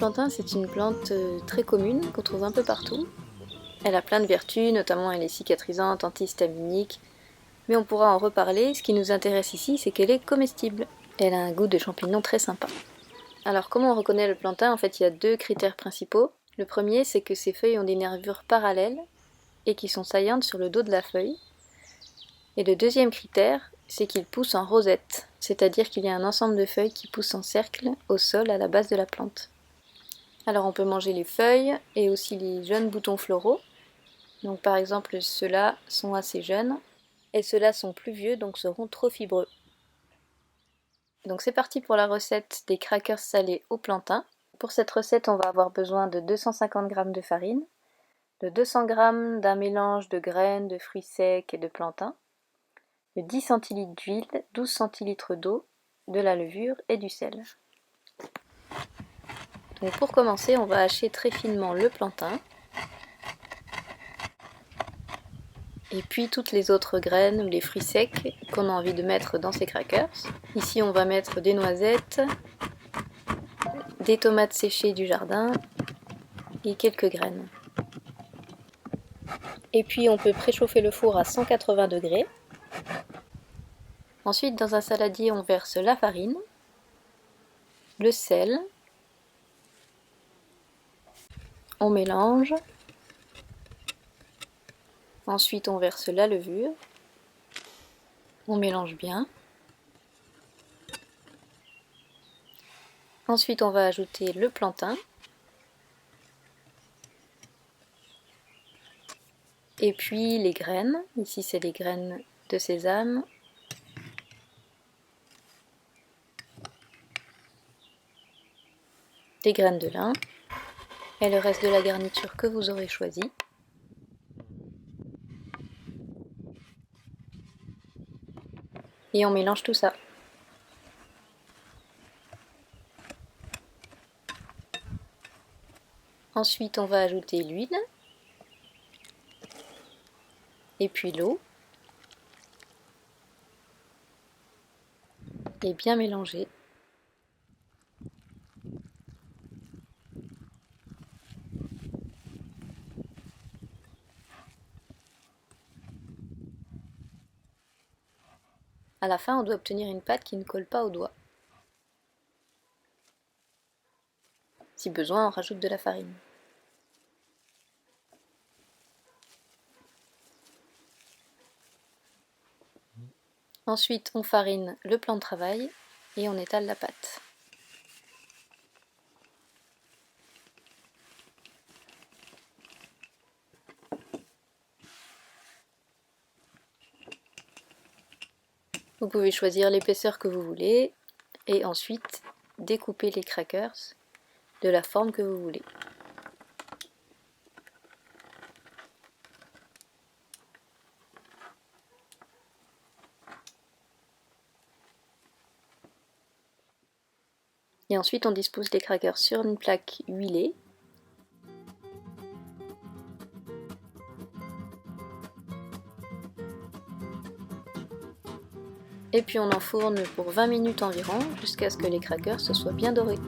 plantain, c'est une plante très commune qu'on trouve un peu partout. Elle a plein de vertus, notamment elle est cicatrisante, antihistaminique, mais on pourra en reparler. Ce qui nous intéresse ici, c'est qu'elle est comestible. Elle a un goût de champignon très sympa. Alors comment on reconnaît le plantain? En fait, il y a deux critères principaux. Le premier, c'est que ses feuilles ont des nervures parallèles et qui sont saillantes sur le dos de la feuille. Et le deuxième critère, c'est qu'il pousse en rosette, c'est-à-dire qu'il y a un ensemble de feuilles qui poussent en cercle au sol à la base de la plante. Alors on peut manger les feuilles et aussi les jeunes boutons floraux. Donc par exemple ceux-là sont assez jeunes et ceux-là sont plus vieux donc seront trop fibreux. Donc c'est parti pour la recette des crackers salés au plantain. Pour cette recette on va avoir besoin de 250 g de farine, de 200 g d'un mélange de graines, de fruits secs et de plantain, de 10 cl d'huile, 12 cl d'eau, de la levure et du sel. Donc pour commencer, on va hacher très finement le plantain et puis toutes les autres graines ou les fruits secs qu'on a envie de mettre dans ces crackers. Ici on va mettre des noisettes, des tomates séchées du jardin et quelques graines. Et puis on peut préchauffer le four à 180 degrés. Ensuite dans un saladier on verse la farine, le sel, on mélange. Ensuite on verse la levure, on mélange bien. Ensuite on va ajouter le plantain. Et puis les graines, ici c'est des graines de sésame. Des graines de lin et le reste de la garniture que vous aurez choisi. Et on mélange tout ça. Ensuite on va ajouter l'huile et puis l'eau et bien mélanger. À la fin, on doit obtenir une pâte qui ne colle pas aux doigts. Si besoin, on rajoute de la farine. Ensuite, on farine le plan de travail et on étale la pâte. Vous pouvez choisir l'épaisseur que vous voulez et ensuite découper les crackers de la forme que vous voulez. Et ensuite on dispose les crackers sur une plaque huilée. Et puis on enfourne pour 20 minutes environ jusqu'à ce que les crackers se soient bien dorés.